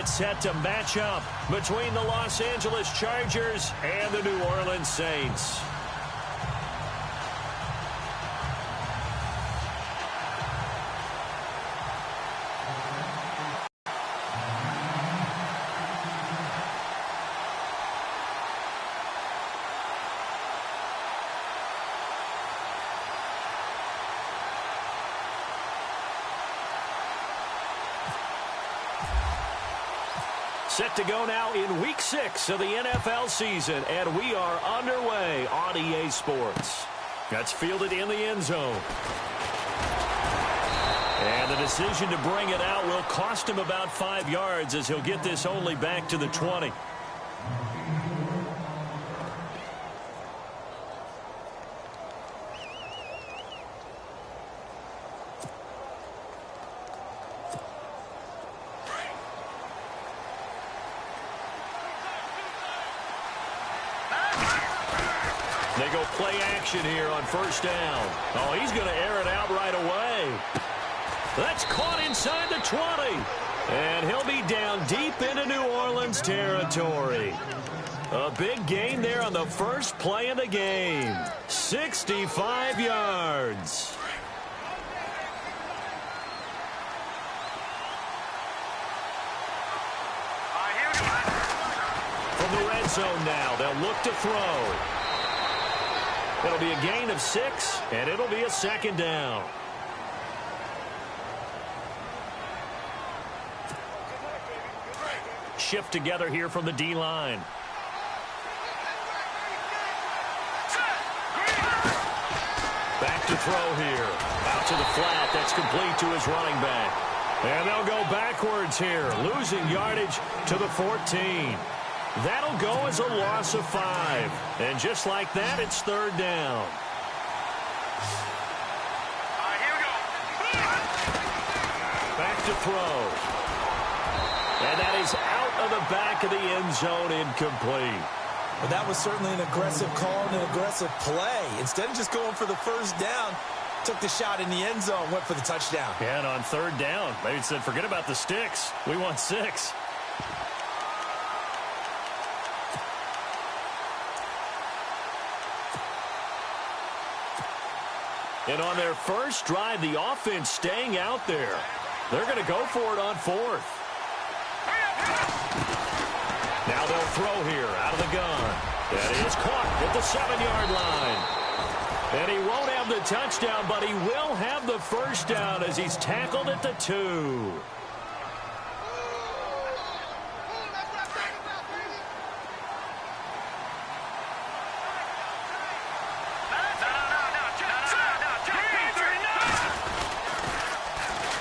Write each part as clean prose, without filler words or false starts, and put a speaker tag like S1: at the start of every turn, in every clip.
S1: It's set to match up between the Los Angeles Chargers and the New Orleans Saints. Set to go now in Week 6 of the NFL season, and we are underway on EA Sports. That's fielded in the end zone. And the decision to bring it out will cost him about 5 yards as he'll get this only back to the 20. They go play action here on first down. Oh, he's going to air it out right away. That's caught inside the 20. And he'll be down deep into New Orleans territory. A big gain there on the first play of the game. 65 yards. From the red zone now, they'll look to throw. It'll be a gain of 6, and it'll be a second down. Shift together here from the D-line. Back to throw here. Out to the flat. That's complete to his running back. And they'll go backwards here, losing yardage to the 14. That'll go as a loss of 5. And just like that, it's third down.
S2: Here we go.
S1: Back to throw. And that is out of the back of the end zone, incomplete.
S3: Well, that was certainly an aggressive call and an aggressive play. Instead of just going for the first down, took the shot in the end zone, went for the touchdown.
S1: Yeah, and on third down, they said, forget about the sticks. We want 6. And on their first drive, the offense staying out there. They're going to go for it on 4th. Now they'll throw here out of the gun. That is caught at the 7-yard line. And he won't have the touchdown, but he will have the first down as he's tackled at the 2.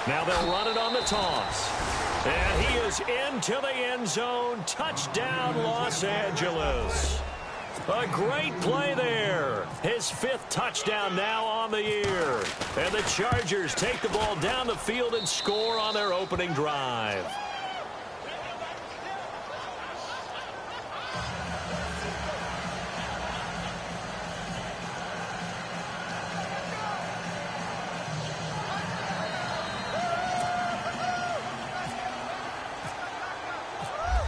S1: Now they'll run it on the toss. And he is into the end zone. Touchdown, Los Angeles. A great play there. His 5th touchdown now on the year. And the Chargers take the ball down the field and score on their opening drive.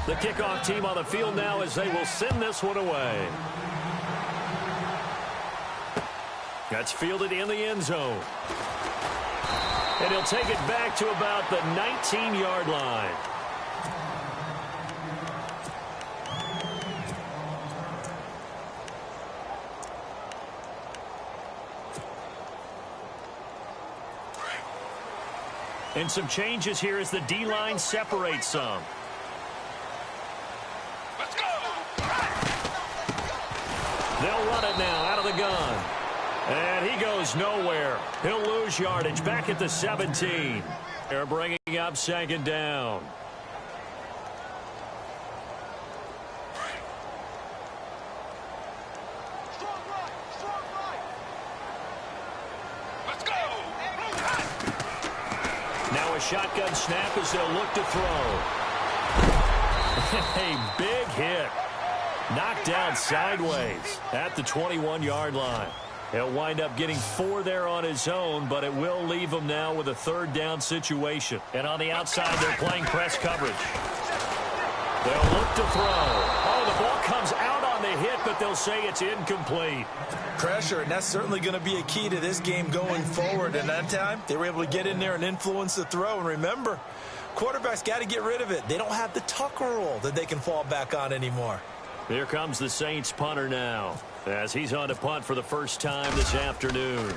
S1: The kickoff team on the field now as they will send this one away. That's fielded in the end zone. And he'll take it back to about the 19-yard line. And some changes here as the D-line separates some. They'll run it now out of the gun. And he goes nowhere. He'll lose yardage back at the 17. They're bringing up second down.
S2: Let's go.
S1: Now a shotgun snap as they'll look to throw. A big hit. Knocked down sideways at the 21-yard line. He'll wind up getting 4 there on his own, but it will leave him now with a third down situation. And on the outside, they're playing press coverage. They'll look to throw. Oh, the ball comes out on the hit, but they'll say it's incomplete.
S3: Pressure, and that's certainly going to be a key to this game going forward. And that time, they were able to get in there and influence the throw. And remember, quarterbacks got to get rid of it. They don't have the Tucker rule that they can fall back on anymore.
S1: Here comes the Saints punter now, as he's on to punt for the first time this afternoon.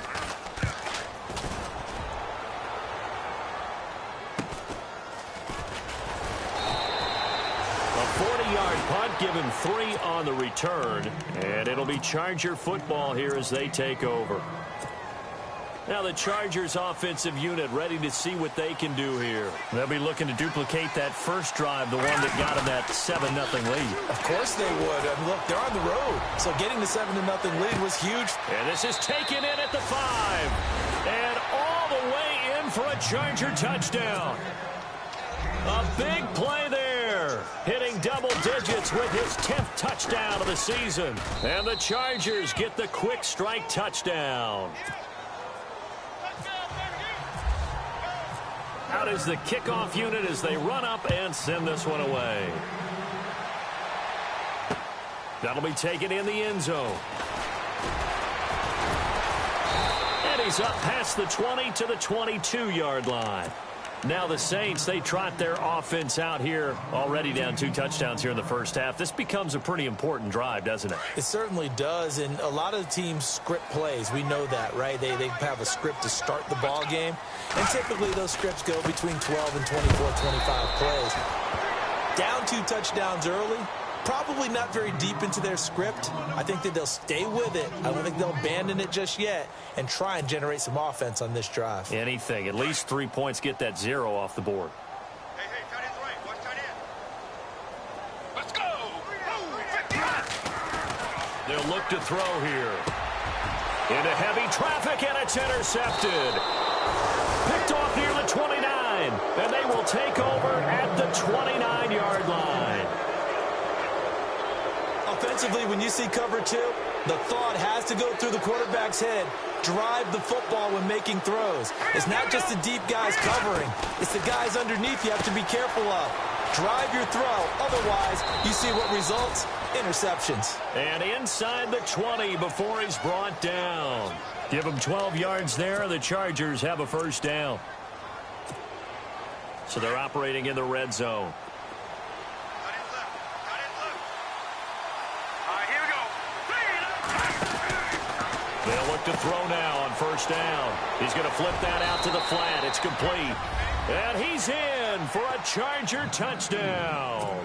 S1: A 40-yard punt, given 3 on the return, and it'll be Charger football here as they take over. Now the Chargers offensive unit ready to see what they can do here. They'll be looking to duplicate that first drive, the one that got them that 7-0 lead.
S3: Of course they would. And look, they're on the road. So getting the 7-0 lead was huge.
S1: And this is taken in at the 5. And all the way in for a Charger touchdown. A big play there. Hitting double digits with his 10th touchdown of the season. And the Chargers get the quick strike touchdown. Out is the kickoff unit as they run up and send this one away. That'll be taken in the end zone. And he's up past the 20 to the 22-yard line. Now the Saints, they trot their offense out here, already down 2 touchdowns here in the first half. This becomes a pretty important drive, doesn't it?
S3: It certainly does, and a lot of the teams script plays. We know that, right? They have a script to start the ball game, and typically those scripts go between 12 and 24, 25 plays. Down 2 touchdowns early, probably not very deep into their script. I think that they'll stay with it. I don't think they'll abandon it just yet and try and generate some offense on this drive.
S1: Anything. At least 3 points, get that 0 off the board.
S2: Hey, tight end's right. Watch tight end. Let's go.
S1: They'll look to throw here. Into heavy traffic, and it's intercepted. Picked off near the 29, and they will take over at the 29-yard line.
S3: Offensively, when you see cover 2, the thought has to go through the quarterback's head. Drive the football when making throws. It's not just the deep guys covering. It's the guys underneath you have to be careful of. Drive your throw. Otherwise, you see what results? Interceptions.
S1: And inside the 20 before he's brought down. Give him 12 yards there. The Chargers have a first down. So they're operating in the red zone. They'll look to throw now on first down. He's going to flip that out to the flat. It's complete. And he's in for a Charger touchdown.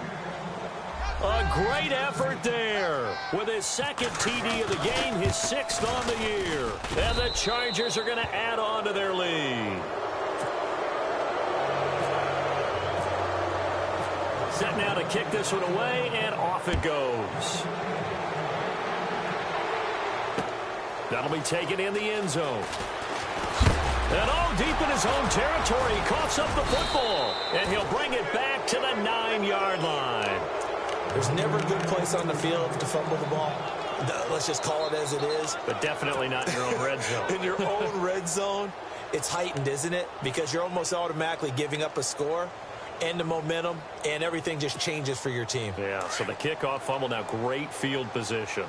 S1: A great effort there with his 2nd TD of the game, his 6th on the year. And the Chargers are going to add on to their lead. Set now to kick this one away, and off it goes. That'll be taken in the end zone. And deep in his own territory, he coughs up the football. And he'll bring it back to the 9-yard line.
S3: There's never a good place on the field to fumble the ball. Let's just call it as it is.
S1: But definitely not in your own red zone.
S3: In your own red zone, it's heightened, isn't it? Because you're almost automatically giving up a score and the momentum, and everything just changes for your team.
S1: Yeah, so the kickoff fumble, now great field position.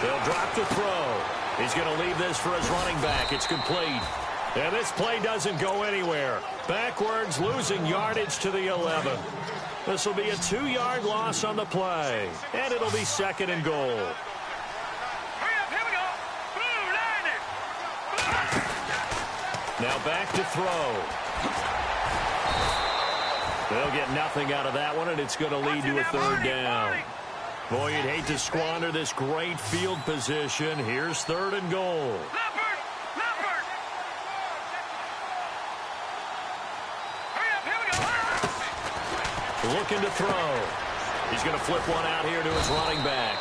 S1: They'll drop the throw. He's going to leave this for his running back. It's complete. And this play doesn't go anywhere. Backwards, losing yardage to the 11. This will be a 2-yard loss on the play. And it'll be 2nd and goal. Now back to throw. They'll get nothing out of that one, and it's going to lead to a 3rd down. Boy, you'd hate to squander this great field position. Here's 3rd and goal. Looking to throw. He's going to flip one out here to his running back.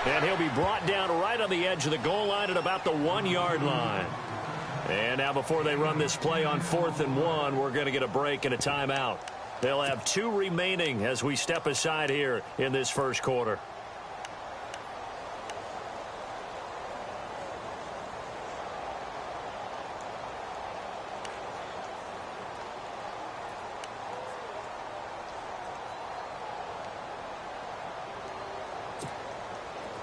S1: And he'll be brought down right on the edge of the goal line at about the 1-yard line. And now before they run this play on 4th and 1, we're going to get a break and a timeout. They'll have 2 remaining as we step aside here in this first quarter.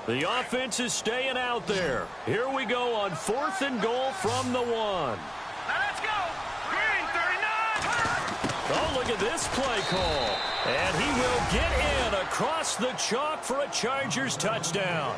S1: The offense is staying out there. Here we go on 4th and goal from the 1.
S2: Now let's go. Green 39.
S1: Oh, look at this play call. And he will get in across the chalk for a Chargers touchdown.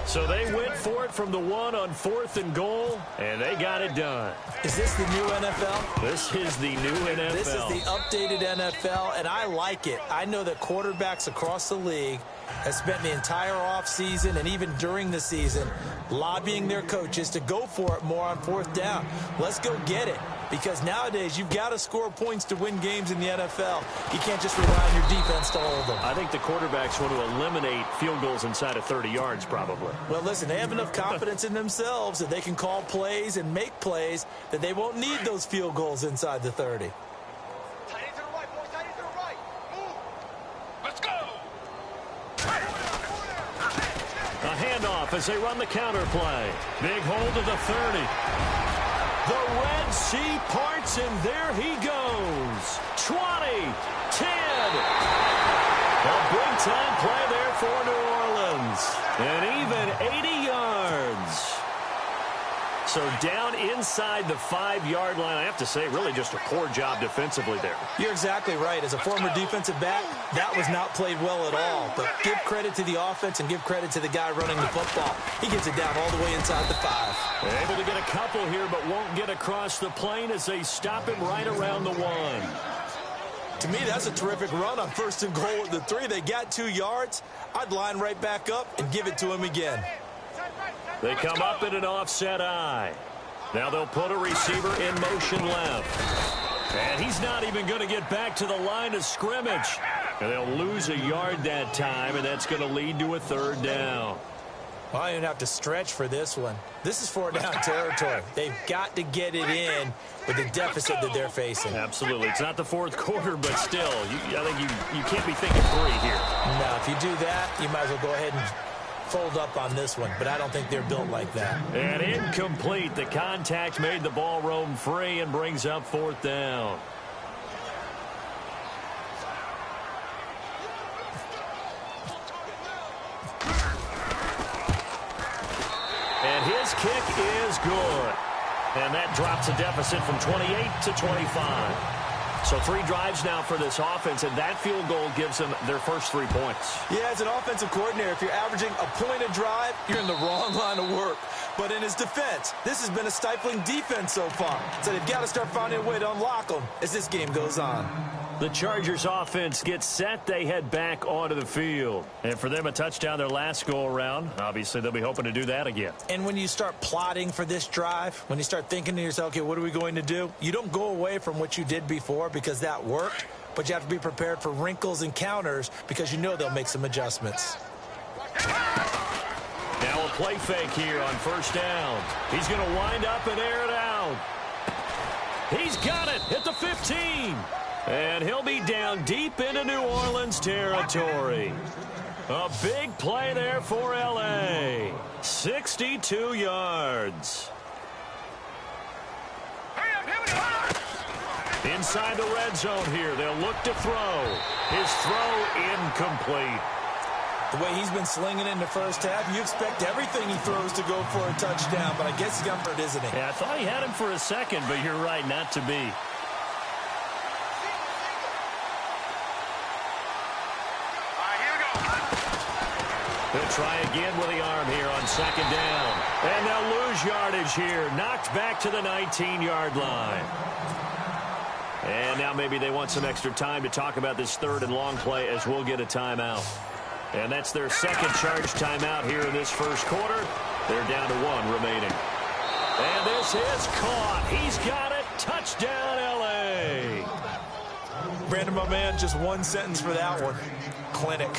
S1: So they went for it from the 1 on 4th and goal, and they got it done.
S3: Is this the new NFL?
S1: This is the new NFL.
S3: This is the updated NFL, and I like it. I know that quarterbacks across the league have spent the entire offseason and even during the season lobbying their coaches to go for it more on 4th down. Let's go get it. Because nowadays, you've got to score points to win games in the NFL. You can't just rely on your defense to hold them.
S1: I think the quarterbacks want to eliminate field goals inside of 30 yards, probably.
S3: Well, listen, they have enough confidence in themselves that they can call plays and make plays that they won't need those field goals inside the 30.
S2: Tight end to the right, boys. Tight end to the right. Move. Let's go.
S1: A handoff as they run the counter play. Big hold of the 30. The Red Sea parts, and there he goes. 20, 10. A big-time play there for New Orleans. And even 80 yards. So down inside the 5-yard line. I have to say, really just a poor job defensively there.
S3: You're exactly right. As a former defensive back, that was not played well at all. But give credit to the offense and give credit to the guy running the football. He gets it down all the way inside the 5.
S1: Able to get a couple here, but won't get across the plane as they stop him right around the 1.
S3: To me, that's a terrific run on 1st and goal at the 3. They got 2 yards. I'd line right back up and give it to him again.
S1: They come up in an offset eye. Now they'll put a receiver in motion left. And he's not even going to get back to the line of scrimmage. And they'll lose a yard that time, and that's going to lead to a 3rd down.
S3: Well, I don't have to stretch for this one. This is 4th down territory. They've got to get it in with the deficit that they're facing.
S1: Absolutely. It's not the 4th quarter, but still, I think you can't be thinking 3 here.
S3: No, if you do that, you might as well go ahead and fold up on this one, but I don't think they're built like that.
S1: And incomplete. The contact made the ball roam free and brings up 4th down. And his kick is good. And that drops a deficit from 28 to 25. So 3 drives now for this offense, and that field goal gives them their first 3 points.
S3: Yeah, as an offensive coordinator, if you're averaging a point a drive, you're in the wrong line of work. But in his defense, this has been a stifling defense so far. So they've got to start finding a way to unlock them as this game goes on.
S1: The Chargers offense gets set. They head back onto the field. And for them, a touchdown their last go-around. Obviously, they'll be hoping to do that again.
S3: And when you start plotting for this drive, when you start thinking to yourself, okay, what are we going to do? You don't go away from what you did before because that worked, but you have to be prepared for wrinkles and counters because you know they'll make some adjustments.
S1: Now a play fake here on 1st down. He's going to wind up and air it out. He's got it at the 15. And he'll be down deep into New Orleans territory. A big play there for L.A. 62 yards. Inside the red zone here. They'll look to throw. His throw incomplete.
S3: The way he's been slinging in the first half, you expect everything he throws to go for a touchdown, but I guess he's got hurt, isn't he?
S1: Yeah, I thought he had him for a second, but you're right, not to be. He'll try again with the arm here on 2nd down. And they'll lose yardage here. Knocked back to the 19-yard line. And now maybe they want some extra time to talk about this 3rd and long play as we'll get a timeout. And that's their 2nd charge timeout here in this 1st quarter. They're down to 1 remaining. And this is caught. He's got it. Touchdown, L.A.
S3: Brandon, my man, just one sentence for that one. Clinic.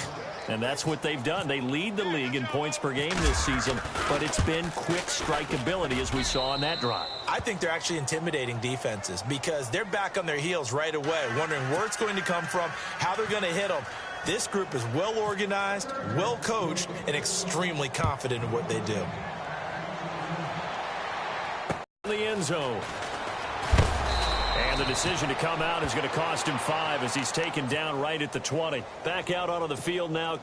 S1: And that's what they've done. They lead the league in points per game this season, but it's been quick strike ability as we saw on that drive.
S3: I think they're actually intimidating defenses because they're back on their heels right away, wondering where it's going to come from, how they're going to hit them. This group is well organized, well coached, and extremely confident in what they do.
S1: In the end zone. And the decision to come out is going to cost him 5 as he's taken down right at the 20. Back out onto the field now.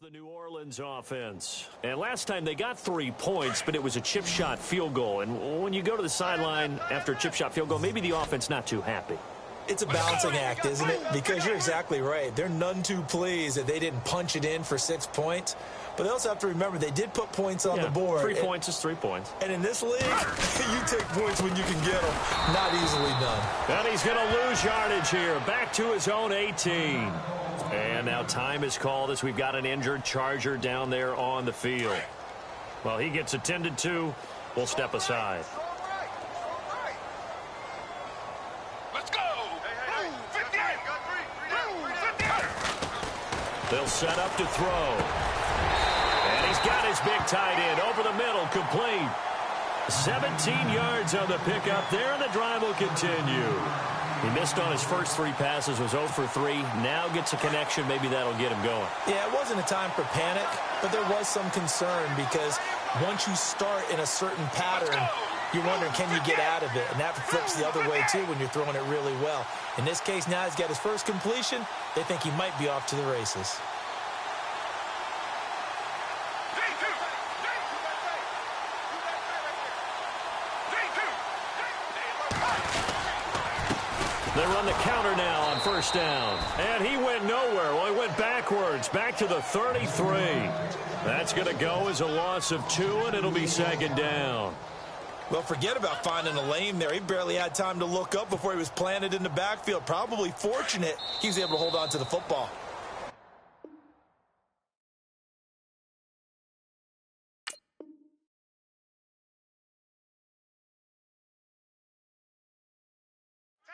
S1: The New Orleans offense. And last time they got 3 points, but it was a chip shot field goal. And when you go to the sideline after a chip shot field goal, maybe the offense not too happy.
S3: It's a balancing act, isn't it? Because you're exactly right. They're none too pleased that they didn't punch it in for 6 points. But they also have to remember they did put points on the board.
S1: 3 points is 3 points.
S3: And in this league, you take points when you can get them. Not easily done.
S1: And he's going to lose yardage here. Back to his own 18. And now time is called as we've got an injured Charger down there on the field. Well, he gets attended to. We'll step aside.
S2: Let's go!
S1: They'll set up to throw. And he's got his big tight end over the middle, complete. 17 yards on the pickup there, and the drive will continue. He missed on his first 3 passes, was 0 for 3. Now gets a connection. Maybe that'll get him going.
S3: Yeah, it wasn't a time for panic, but there was some concern because once you start in a certain pattern, you're wondering, can you get out of it? And that flips the other way, too, when you're throwing it really well. In this case, now he's got his first completion. They think he might be off to the races.
S1: They run the counter now on first down. And he went nowhere. Well, he went backwards, back to the 33. That's going to go as a loss of 2, and it'll be second down.
S3: Well, forget about finding a lane there. He barely had time to look up before he was planted in the backfield. Probably fortunate he was able to hold on to the football.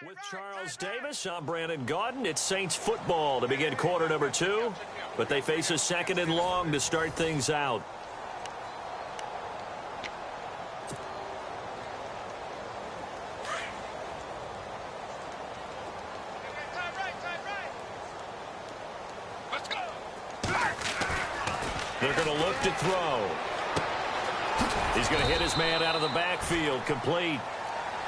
S1: With Charles Davis, I'm Brandon Gaudin. It's Saints football to begin quarter number 2, but they face a second and long to start things out.
S2: Let's go!
S1: They're going to look to throw. He's going to hit his man out of the backfield, complete.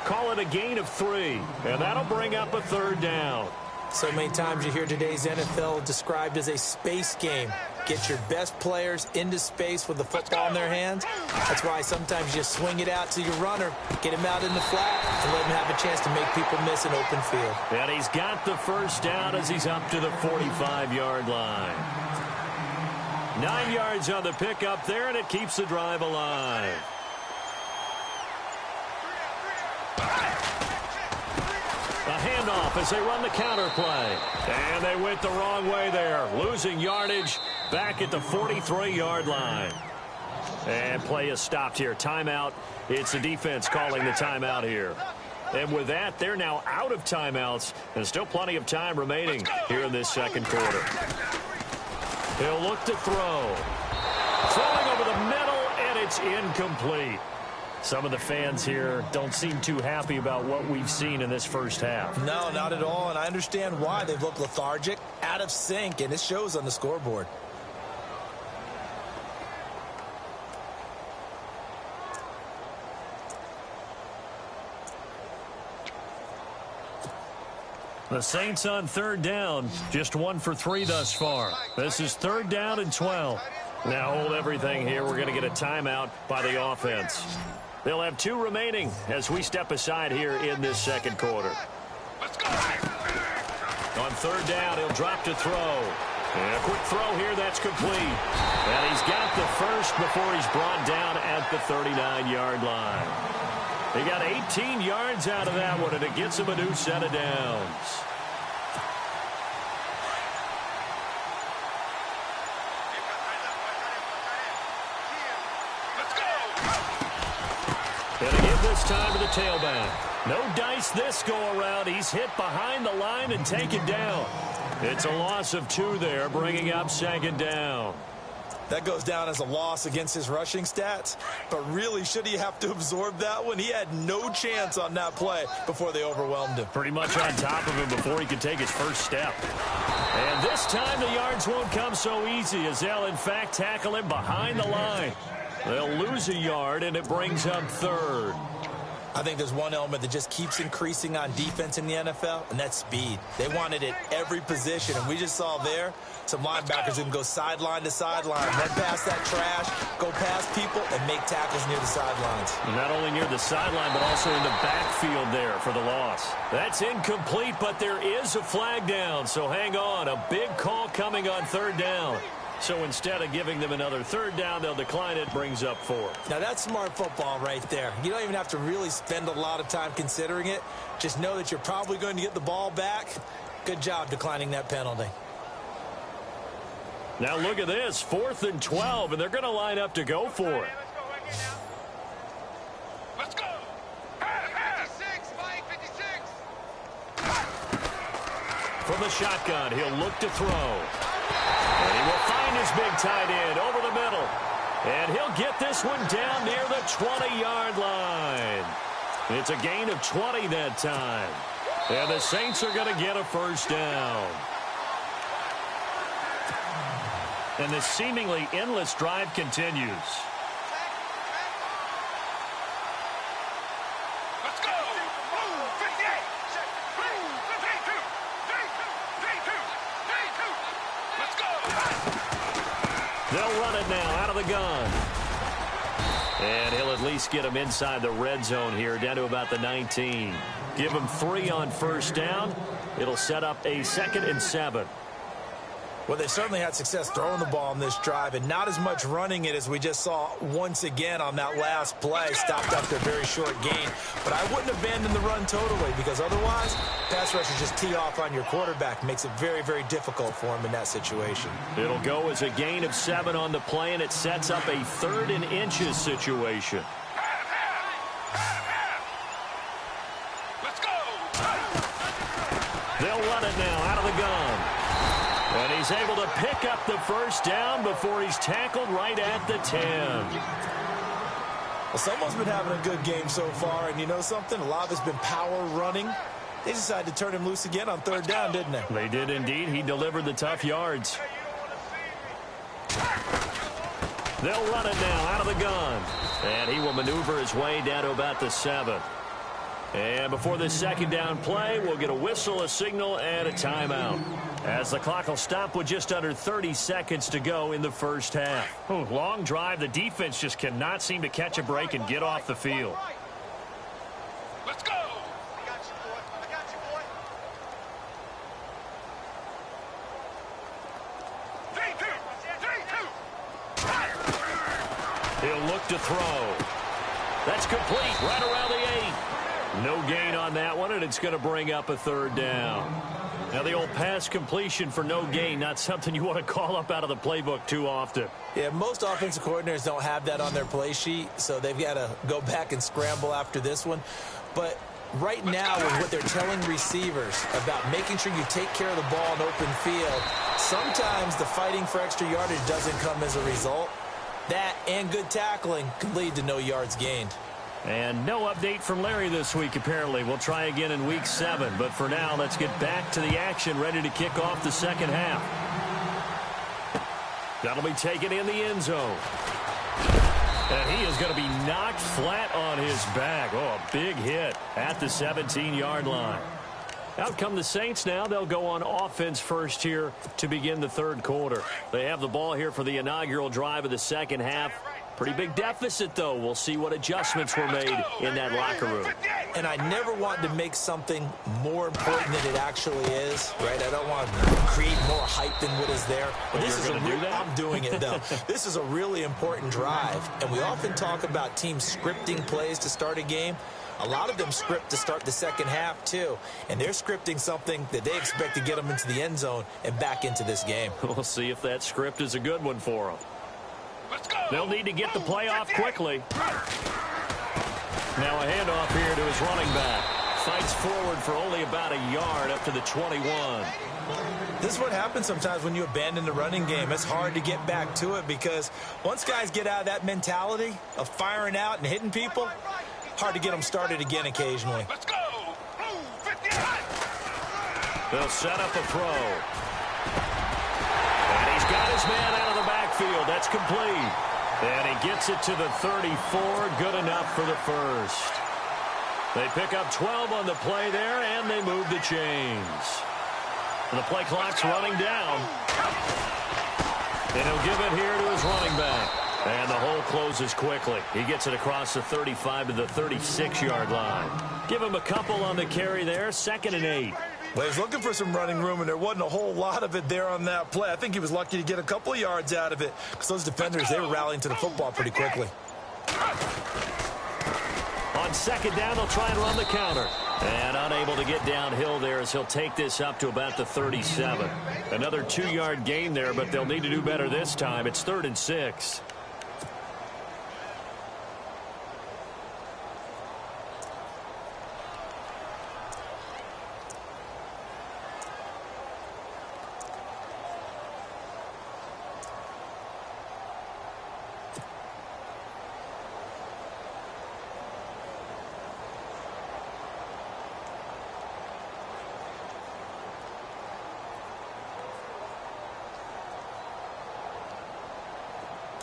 S1: Call it a gain of 3, and that'll bring up a third down.
S3: So many times you hear today's NFL described as a space game. Get your best players into space with the football in their hands. That's why sometimes you swing it out to your runner, get him out in the flat, and let him have a chance to make people miss an open field.
S1: And he's got the first down as he's up to the 45-yard line. 9 yards on the pickup there, and it keeps the drive alive. A handoff as they run the counter play. And they went the wrong way there. Losing yardage back at the 43-yard line. And play is stopped here. Timeout. It's the defense calling the timeout here. And with that, they're now out of timeouts. And still plenty of time remaining here in this second quarter. He'll look to throw. Throwing over the middle, and it's incomplete. Some of the fans here don't seem too happy about what we've seen in this first half.
S3: No, not at all, and I understand why. They've looked lethargic, out of sync, and it shows on the scoreboard.
S1: The Saints on third down, just 1 for 3 thus far. This is third down and 12. Now hold everything here. We're going to get a timeout by the offense. They'll have 2 remaining as we step aside here in this second quarter.
S2: Let's go!
S1: On third down, he'll drop to throw. And a quick throw here, that's complete. And he's got the first before he's brought down at the 39-yard line. He got 18 yards out of that one, and it gets him a new set of downs. And to give this time to the tailback. No dice this go-around. He's hit behind the line and taken down. It's a loss of 2 there, bringing up second down.
S3: That goes down as a loss against his rushing stats. But really, should he have to absorb that one? He had no chance on that play before they overwhelmed him.
S1: Pretty much on top of him before he could take his first step. And this time the yards won't come so easy as they'll, in fact, tackle him behind the line. They'll lose a yard, and it brings up third.
S3: I think there's one element that just keeps increasing on defense in the NFL, and that's speed. They want it at every position, and we just saw there some linebackers who can go sideline to sideline, run past that trash, go past people, and make tackles near the sidelines.
S1: Not only near the sideline, but also in the backfield there for the loss. That's incomplete, but there is a flag down, so hang on. A big call coming on third down. So instead of giving them another third down, they'll decline it, brings up 4.
S3: Now, that's smart football right there. You don't even have to really spend a lot of time considering it. Just know that you're probably going to get the ball back. Good job declining that penalty.
S1: Now look at this, 4th and 12, and they're going to line up to go for it.
S2: Let's go. 56, Mike, 56.
S1: From the shotgun, he'll look to throw. And he will find his big tight end over the middle. And he'll get this one down near the 20-yard line. It's a gain of 20 that time. And the Saints are going to get a first down. And this seemingly endless drive continues.
S2: Let's go. 58. Let's go.
S1: They'll run it now out of the gun. And he'll at least get him inside the red zone here, down to about the 19. Give him 3 on first down. It'll set up a 2nd and 7.
S3: Well, they certainly had success throwing the ball on this drive, and not as much running it as we just saw once again on that last play. Stopped up their very short gain. But I wouldn't abandon the run totally, because otherwise, pass rushers just tee off on your quarterback. Makes it very, very difficult for him in that situation.
S1: It'll go as a gain of 7 on the play, and it sets up a 3rd and inches situation.
S2: Let's go.
S1: They'll run it now out of the gun. And he's able to pick up the first down before he's tackled right at the 10.
S3: Well, someone's been having a good game so far, and you know something? A lot of it's been power running. They decided to turn him loose again on third down, didn't they?
S1: They did indeed. He delivered the tough yards. They'll run it now out of the gun. And he will maneuver his way down to about the 7. And before this second down play, we'll get a whistle, a signal, and a timeout, as the clock will stop with just under 30 seconds to go in the first half. Long drive. The defense just cannot seem to catch a break and get off the field.
S2: Let's go. I got you, boy. I got you, boy. 3-2.
S1: He'll look to throw. That's complete right around the 8. No gain on that one, and it's going to bring up a third down. Now, the old pass completion for no gain, not something you want to call up out of the playbook too often.
S3: Yeah, most offensive coordinators don't have that on their play sheet, so they've got to go back and scramble after this one. But right now, with what they're telling receivers about making sure you take care of the ball in open field, sometimes the fighting for extra yardage doesn't come as a result. That and good tackling can lead to no yards gained.
S1: And no update from Larry this week, apparently. We'll try again in Week 7. But for now, let's get back to the action, ready to kick off the second half. That'll be taken in the end zone. And he is going to be knocked flat on his back. Oh, a big hit at the 17-yard line. Out come the Saints now. They'll go on offense first here to begin the third quarter. They have the ball here for the inaugural drive of the second half. Pretty big deficit, though. We'll see what adjustments were made in that locker room.
S3: And I never want to make something more important than it actually is, right? I don't want to create more hype than what is there. But this is I'm doing it, though. This is a really important drive. And we often talk about teams scripting plays to start a game. A lot of them script to start the second half, too. And they're scripting something that they expect to get them into the end zone and back into this game.
S1: We'll see if that script is a good one for them. They'll need to get the play off quickly. Now a handoff here to his running back. Fights forward for only about a yard up to the 21.
S3: This is what happens sometimes when you abandon the running game. It's hard to get back to it because once guys get out of that mentality of firing out and hitting people, hard to get them started again occasionally.
S2: Let's go.
S1: They'll set up a throw. And he's got his man out of the backfield. That's complete. And he gets it to the 34. Good enough for the first. They pick up 12 on the play there, and they move the chains. And the play clock's running down. And he'll give it here to his running back. And the hole closes quickly. He gets it across the 35 to the 36-yard line. Give him a couple on the carry there, 2nd and 8.
S3: Well, he's looking for some running room, and there wasn't a whole lot of it there on that play. I think he was lucky to get a couple of yards out of it because those defenders, they were rallying to the football pretty quickly.
S1: On 2nd down, they'll try and run the counter. And unable to get downhill there as he'll take this up to about the 37. Another 2-yard gain there, but they'll need to do better this time. It's 3rd and 6.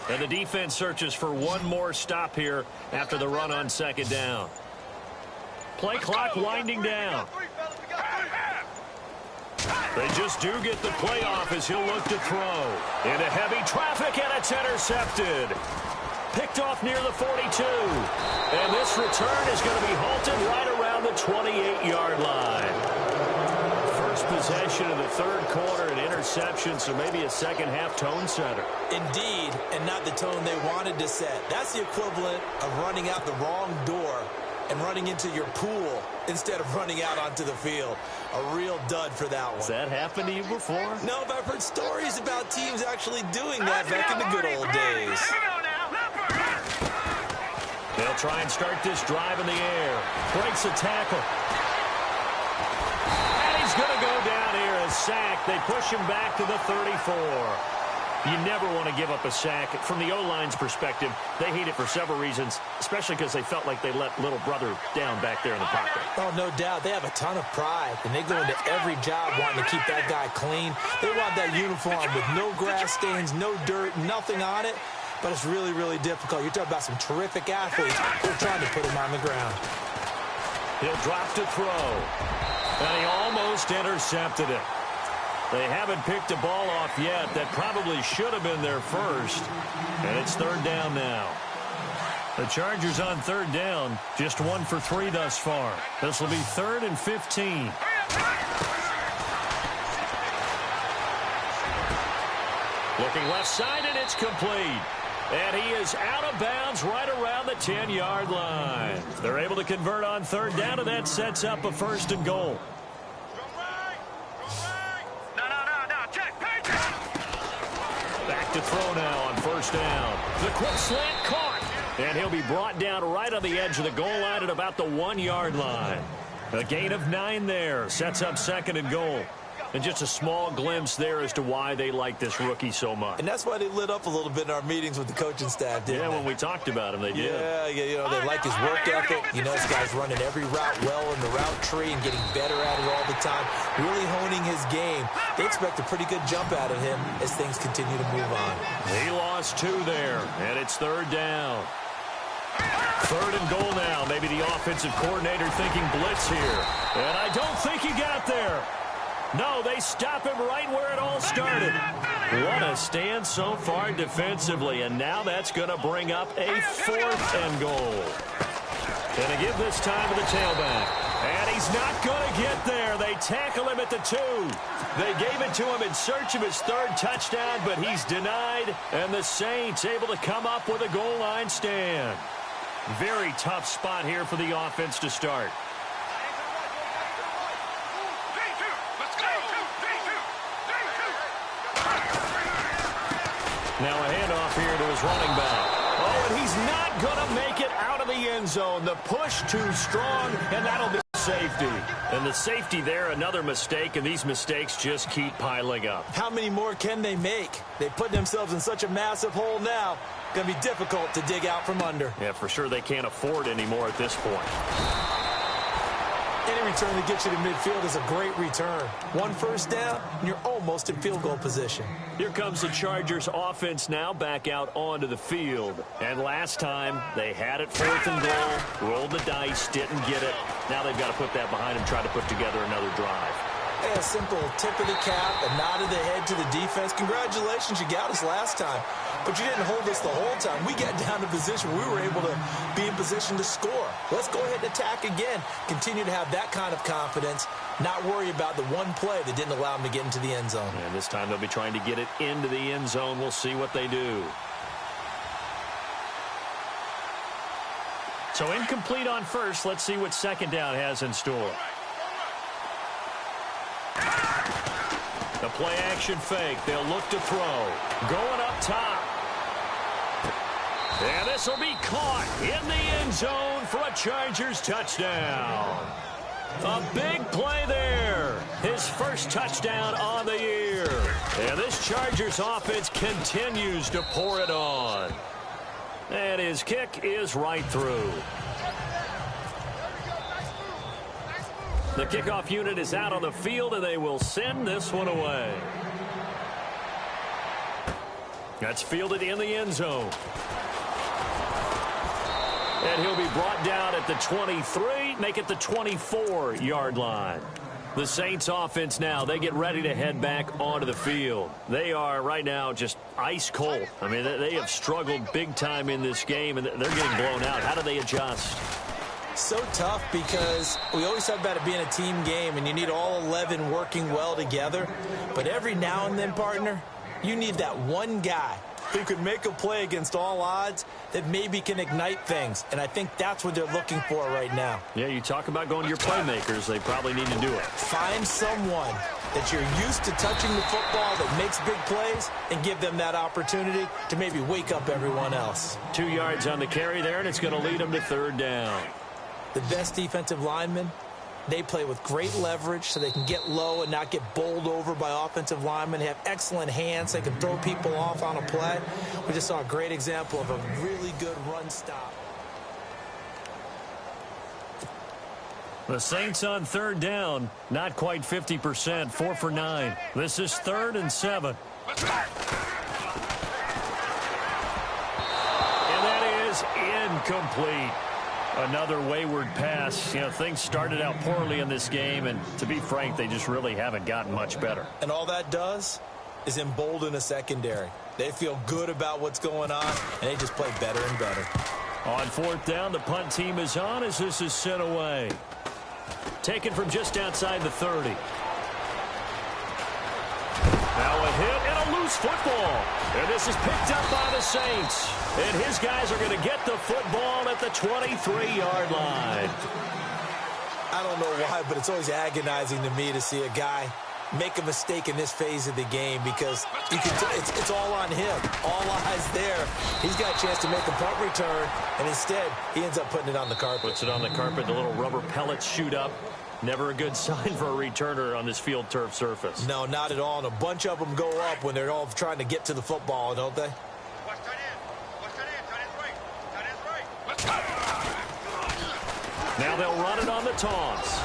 S1: And the defense searches for one more stop here after the run on 2nd down. Play clock winding down. They just do get the play off as he'll look to throw. Into heavy traffic, and it's intercepted. Picked off near the 42. And this return is going to be halted right around the 28-yard line. Possession of the 3rd quarter, an interception, so maybe a second-half tone setter.
S3: Indeed, and not the tone they wanted to set. That's the equivalent of running out the wrong door and running into your pool instead of running out onto the field. A real dud for that one.
S1: Has that happened to you before?
S3: No, but I've heard stories about teams actually doing that back in the good old days.
S1: They'll try and start this drive in the air. Breaks a tackle. Going to go down here, a sack. They push him back to the 34. You never want to give up a sack. From the O-line's perspective, they hate it for several reasons, especially because they felt like they let little brother down back there in the pocket.
S3: Oh, no doubt. They have a ton of pride, and they go into every job wanting to keep that guy clean. They want that uniform with no grass stains, no dirt, nothing on it, but it's really, really difficult. You're talking about some terrific athletes. They're trying to put him on the ground.
S1: He'll drop to throw. And he almost intercepted it. They haven't picked a ball off yet. That probably should have been their first. And it's 3rd down now. The Chargers on 3rd down, just 1 for 3 thus far. This will be 3rd and 15. Looking left side, and it's complete. And he is out of bounds right around the 10-yard line. They're able to convert on 3rd down, and that sets up a 1st and goal. Back to throw now on 1st down. The quick slant caught. And he'll be brought down right on the edge of the goal line at about the 1-yard line. A gain of 9 there. Sets up 2nd and goal. And just a small glimpse there as to why they like this rookie so much.
S3: And that's why they lit up a little bit in our meetings with the coaching staff, didn't they?
S1: When we talked about him, they did.
S3: Yeah, you know, they like his work ethic. You know, this guy's running every route well in the route tree and getting better at it all the time, really honing his game. They expect a pretty good jump out of him as things continue to move on.
S1: He lost 2 there, and it's 3rd down. 3rd and goal now. Maybe the offensive coordinator thinking blitz here. And I don't think he got there. No, they stop him right where it all started. What a stand so far defensively, and now that's going to bring up a 4th and goal. And to give this time to the tailback. And he's not going to get there. They tackle him at the 2. They gave it to him in search of his 3rd touchdown, but he's denied, and the Saints able to come up with a goal line stand. Very tough spot here for the offense to start. Now a handoff here to his running back. Oh, and he's not going to make it out of the end zone. The push too strong, and that'll be safety. And the safety there, another mistake, and these mistakes just keep piling up.
S3: How many more can they make? They put themselves in such a massive hole now. Going to be difficult to dig out from under.
S1: Yeah, for sure they can't afford any more at this point.
S3: Any return that gets you to midfield is a great return. One first down, and you're almost in field goal position.
S1: Here comes the Chargers offense now back out onto the field. And last time, they had it 4th and goal, rolled the dice, didn't get it. Now they've got to put that behind them, try to put together another drive.
S3: Hey, a simple tip of the cap, a nod of the head to the defense. Congratulations, you got us last time. But you didn't hold us the whole time. We got down to position where we were able to be in position to score. Let's go ahead and attack again. Continue to have that kind of confidence. Not worry about the one play that didn't allow them to get into the end zone.
S1: And this time they'll be trying to get it into the end zone. We'll see what they do. So incomplete on first. Let's see what second down has in store. The play action fake. They'll look to throw. Going up top. And this will be caught in the end zone for a Chargers touchdown. A big play there. His first touchdown on the year. And this Chargers offense continues to pour it on. And his kick is right through. The kickoff unit is out on the field, and they will send this one away. That's fielded in the end zone. And he'll be brought down at the 23, make it the 24-yard line. The Saints offense now, they get ready to head back onto the field. They are right now just ice cold. I mean, they have struggled big time in this game, and they're getting blown out. How do they adjust?
S3: So tough because we always talk about it being a team game, and you need all 11 working well together. But every now and then, partner, you need that one guy who could make a play against all odds that maybe can ignite things. And I think that's what they're looking for right now.
S1: Yeah, you talk about going to your playmakers. They probably need to do it.
S3: Find someone that you're used to touching the football that makes big plays and give them that opportunity to maybe wake up everyone else. 2
S1: yards on the carry there, and it's going to lead them to 3rd down.
S3: The best defensive linemen, they play with great leverage so they can get low and not get bowled over by offensive linemen. They have excellent hands. They can throw people off on a play. We just saw a great example of a really good run stop.
S1: The Saints on 3rd down, not quite 50%, 4 for 9. This is 3rd and 7. And that is incomplete. Another wayward pass. You know, things started out poorly in this game, and to be frank, they just really haven't gotten much better.
S3: And all that does is embolden a secondary. They feel good about what's going on, and they just play better and better.
S1: On 4th down, the punt team is on as this is sent away. Taken from just outside the 30. Now a hit and a loose football. And this is picked up by the Saints. And his guys are going to get the football at the 23-yard line.
S3: I don't know why, but it's always agonizing to me to see a guy make a mistake in this phase of the game because you can it's all on him. All eyes there. He's got a chance to make a punt return, and instead he ends up putting it on the carpet.
S1: Puts it on the carpet. The little rubber pellets shoot up. Never a good sign for a returner on this field turf surface.
S3: No, not at all. And a bunch of them go up when they're all trying to get to the football, don't they?
S2: Watch tight end. Watch tight end. Tight end's right. Tight end's right. Let's go.
S1: Now they'll run it on the taunts.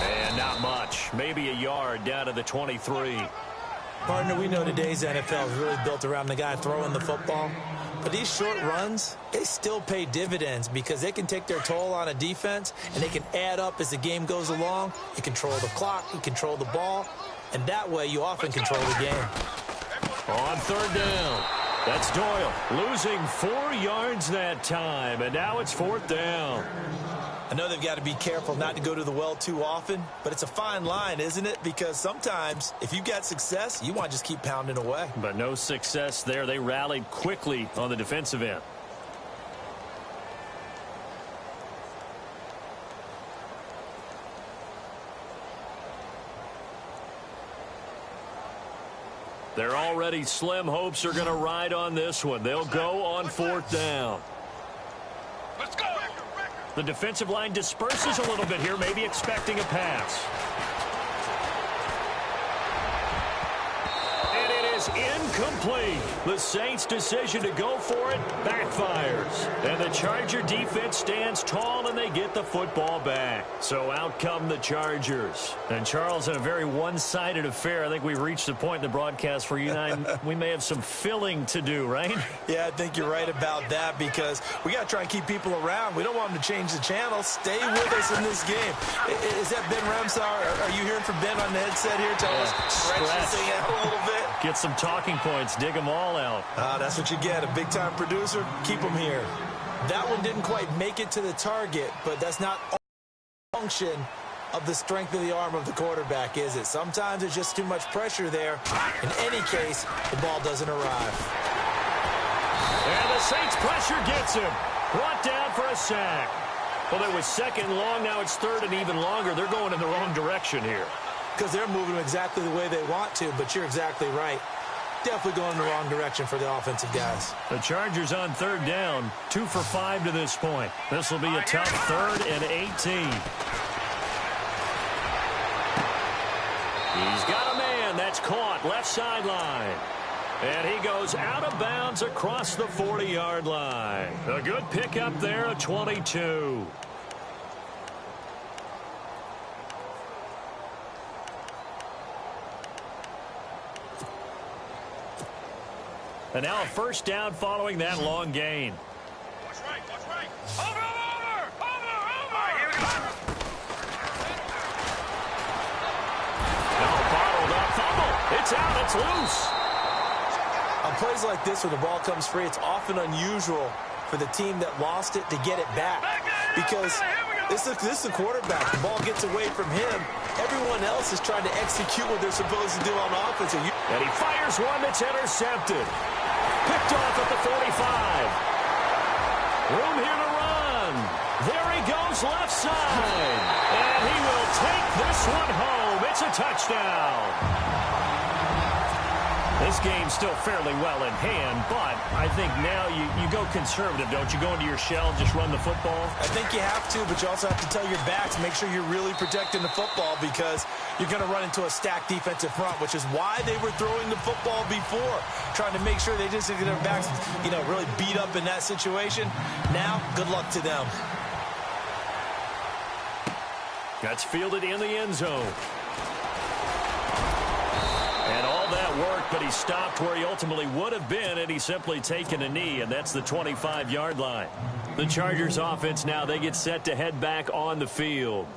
S1: And not much. Maybe a yard down to the 23.
S3: Partner, we know today's NFL is really built around the guy throwing the football. But these short runs, they still pay dividends because they can take their toll on a defense and they can add up as the game goes along. You control the clock, you control the ball, and that way you often control the game.
S1: On 3rd down, that's Doyle losing 4 yards that time, and now it's 4th down.
S3: I know they've got to be careful not to go to the well too often, but it's a fine line, isn't it? Because sometimes if you got success, you want to just keep pounding away.
S1: But no success there. They rallied quickly on the defensive end. Their already slim hopes are going to ride on this one. They'll go on 4th down.
S2: Let's go.
S1: The defensive line disperses a little bit here, maybe expecting a pass. And it is is incomplete. The Saints' decision to go for it backfires. And the Charger defense stands tall, and they get the football back. So out come the Chargers. And Charles, in a very one-sided affair, I think we've reached the point in the broadcast where you and I, we may have some filling to do, right?
S3: Yeah, I think you're right about that because we got to try and keep people around. We don't want them to change the channel. Stay with us in this game. Is that Ben Ramsar? Are you hearing from Ben on the headset here? Tell us, stretch this thing out a little bit.
S1: Get some talking points. Dig them all out.
S3: That's what you get. A big-time producer. Keep them here. That one didn't quite make it to the target, but that's not a function of the strength of the arm of the quarterback, is it? Sometimes there's just too much pressure there. In any case, the ball doesn't arrive.
S1: And the Saints pressure gets him. Brought down for a sack. Well, it was second and long. Now it's third and even longer. They're going in the wrong direction here.
S3: Because they're moving exactly the way they want to, but you're exactly right. Definitely going in the wrong direction for the offensive guys.
S1: The Chargers on third down, 2 for 5 to this point. This will be a tough 3rd and 18. He's got a man that's caught left sideline. And he goes out of bounds across the 40-yard line. A good pickup there, a 22. And now a first down following that long gain.
S2: Watch right, watch right. Over! Here we go.
S1: Now bottled up fumble. It's out, it's loose.
S3: On plays like this where the ball comes free, it's often unusual for the team that lost it to get it back. Because this is a quarterback. The ball gets away from him. Everyone else is trying to execute what they're supposed to do on offense.
S1: And he fires one that's intercepted. Picked off at the 45. Room here to run. There he goes left side. And he will take this one home. It's a touchdown. This game's still fairly well in hand, but I think now you go conservative, don't you? Go into your shell, just run the football?
S3: I think you have to, but you also have to tell your backs, make sure you're really protecting the football because you're going to run into a stacked defensive front, which is why they were throwing the football before, trying to make sure they just get their backs, really beat up in that situation. Now, good luck to them.
S1: That's fielded in the end zone. And all that worked, but he stopped where he ultimately would have been had he simply taken a knee, and that's the 25-yard line. The Chargers offense now, they get set to head back on the field.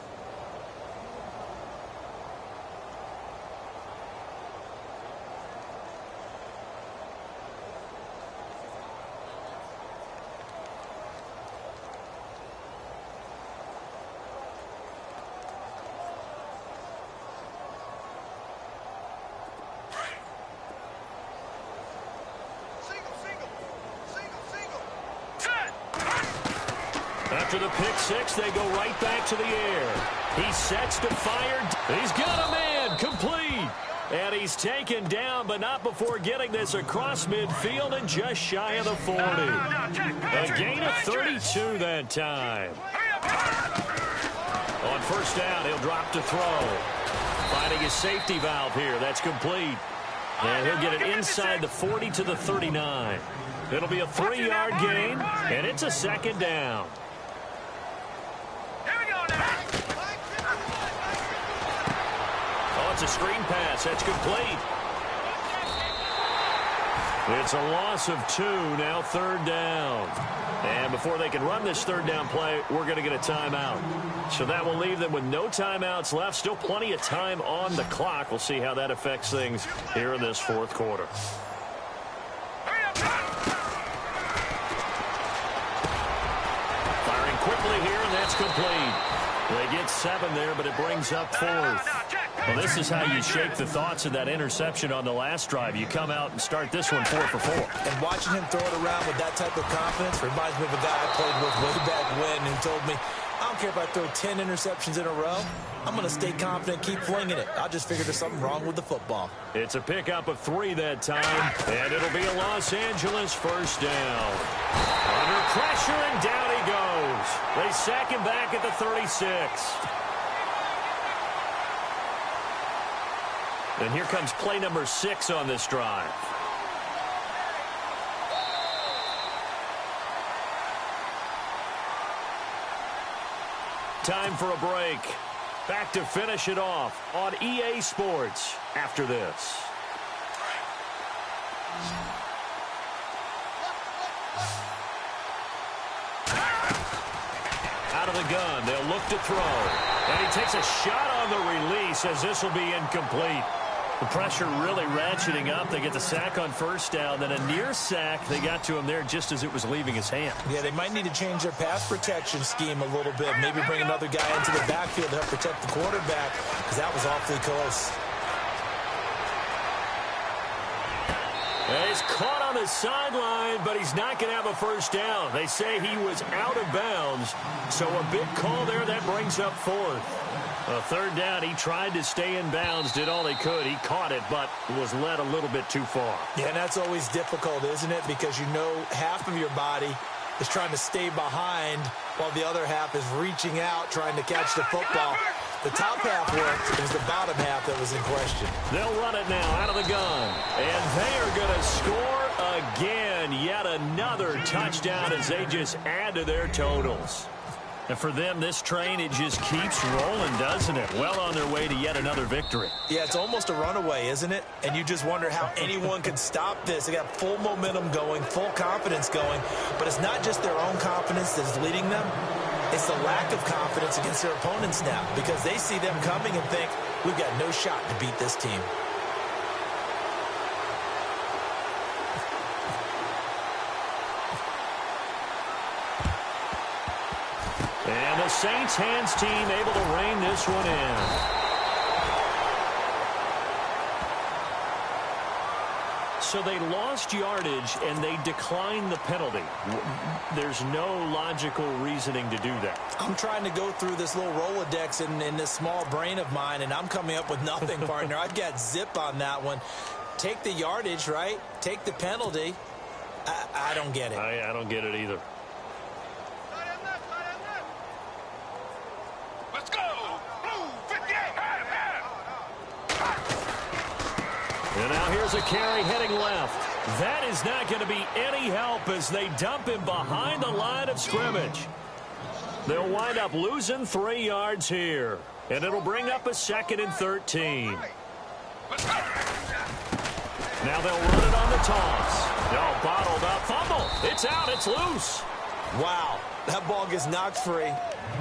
S1: After the pick six, they go right back to the air. He sets to fire. He's got a man, complete. And he's taken down, but not before getting this across midfield and just shy of the 40. A gain of 32 that time. On first down, he'll drop to throw. Finding his safety valve here. That's complete. And he'll get it inside the 40 to the 39. It'll be a 3-yard gain, and it's a second down. Oh, it's a screen pass. That's complete. It's a loss of 2, now third down. And before they can run this third down play, we're going to get a timeout. So that will leave them with no timeouts left. Still plenty of time on the clock. We'll see how that affects things here in this fourth quarter. Firing quickly here, and that's complete. They get 7 there, but it brings up 4th. Well, this is how you shake the thoughts of that interception on the last drive. You come out and start this one 4 for 4.
S3: And watching him throw it around with that type of confidence reminds me of a guy I played with way back when who told me, I don't care if I throw 10 interceptions in a row. I'm going to stay confident, keep flinging it. I just figured there's something wrong with the football.
S1: It's a pickup of 3 that time, and it'll be a Los Angeles first down. Under pressure, and down he goes. They sack him back at the 36. And here comes play number 6 on this drive. Time for a break. Back to finish it off on EA Sports after this. Out of the gun, they'll look to throw. And he takes a shot on the release as this will be incomplete. The pressure really ratcheting up. They get the sack on first down, then a near sack. They got to him there just as it was leaving his hand.
S3: Yeah, they might need to change their pass protection scheme a little bit. Maybe bring another guy into the backfield to help protect the quarterback, because that was awfully close.
S1: He's caught on the sideline, but he's not going to have a first down. They say he was out of bounds, so a big call there. That brings up 4th. A third down, he tried to stay in bounds, did all he could. He caught it, but was led a little bit too far.
S3: Yeah, and that's always difficult, isn't it? Because you know half of your body is trying to stay behind while the other half is reaching out, trying to catch the football. The top half worked. It was the bottom half that was in question.
S1: They'll run it now out of the gun. And they are going to score again. Yet another touchdown as they just add to their totals. And for them, this train, it just keeps rolling, doesn't it? Well on their way to yet another victory.
S3: Yeah, it's almost a runaway, isn't it? And you just wonder how anyone could stop this. They got full momentum going, full confidence going. But it's not just their own confidence that's leading them. It's the lack of confidence against their opponents now, because they see them coming and think, we've got no shot to beat this team.
S1: And the Saints hands team able to rein this one in. So they lost yardage and they declined the penalty. There's no logical reasoning to do that.
S3: I'm trying to go through this little Rolodex in this small brain of mine, and I'm coming up with nothing, partner. I've got zip on that one. Take the yardage, right? Take the penalty. I don't get it.
S1: I don't get it either.
S2: Let's go! Blue 58!
S1: And now here's a carry heading left. That is not going to be any help as they dump him behind the line of scrimmage. They'll wind up losing 3 yards here. And it'll bring up a 2nd and 13.
S2: Let's go!
S1: Now they'll run it on the toss. No, bottled up. Fumble. It's out. It's loose.
S3: Wow, that ball gets knocked free,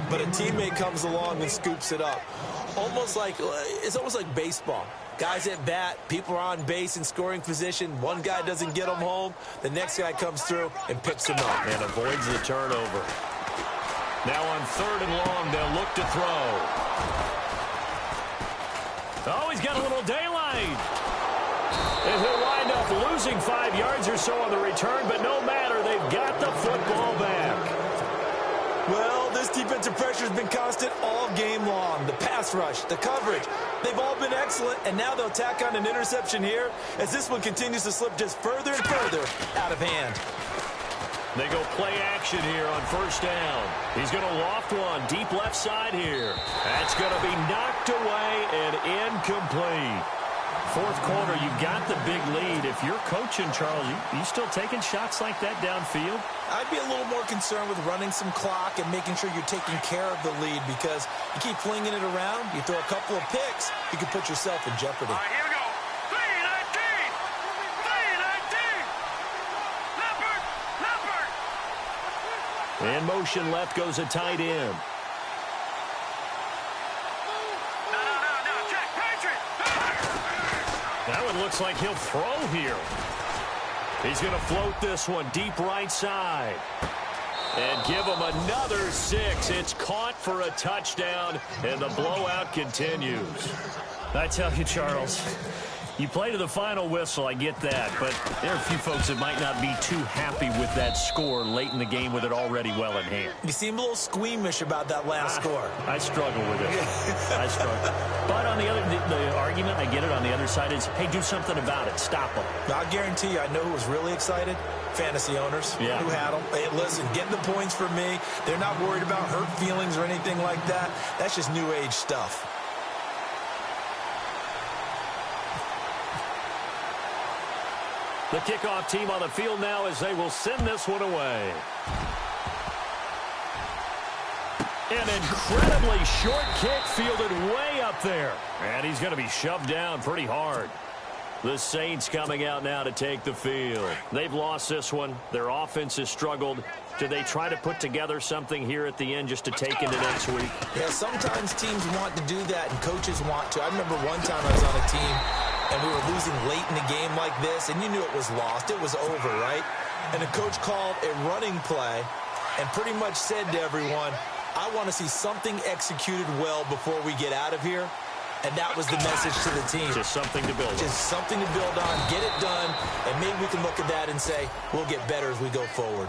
S3: but a teammate comes along and scoops it up. It's almost like baseball. Guys at bat, people are on base in scoring position. One guy doesn't get them home. The next guy comes through and picks him up.
S1: And avoids the turnover. Now on 3rd and long, they'll look to throw. Oh, he's got a little daylight. And he'll wind up losing 5 yards or so on the return, but no matter, they've got the football back.
S3: Well, this defensive pressure has been constant all game long. The pass rush, the coverage, they've all been excellent, and now they'll tack on an interception here as this one continues to slip just further and further out of hand.
S1: They go play action here on 1st down. He's going to loft one deep left side here. That's going to be knocked away and incomplete. 4th quarter, you've got the big lead. If you're coaching, Charles, you still taking shots like that downfield?
S3: I'd be a little more concerned with running some clock and making sure you're taking care of the lead, because you keep flinging it around, you throw a couple of picks, you can put yourself in jeopardy.
S2: All right, here we go. 319! 319! Leopard! Leopard!
S1: In motion left goes a tight end. That one looks like he'll throw here. He's going to float this one deep right side. And give him another 6. It's caught for a touchdown, and the blowout continues. I tell you, Charles, you play to the final whistle, I get that, but there are a few folks that might not be too happy with that score late in the game with it already well in hand.
S3: You seem a little squeamish about that last score.
S1: I struggle with it. I struggle. But on the argument, I get it, on the other side is, hey, do something about it. Stop them.
S3: I'll guarantee you, I know who was really excited. Fantasy owners who had them. Hey, listen, getting the points for me. They're not worried about hurt feelings or anything like that. That's just new age stuff.
S1: The kickoff team on the field now as they will send this one away. An incredibly short kick fielded way up there. And he's going to be shoved down pretty hard. The Saints coming out now to take the field. They've lost this one. Their offense has struggled. Do they try to put together something here at the end just to take into next week?
S3: Yeah, sometimes teams want to do that and coaches want to. I remember one time I was on a team and we were losing late in a game like this, and you knew it was lost. It was over, right? And the coach called a running play and pretty much said to everyone, I want to see something executed well before we get out of here. And that was the message to the team.
S1: Just something to build on.
S3: Just something to build on, get it done, and maybe we can look at that and say, we'll get better as we go forward.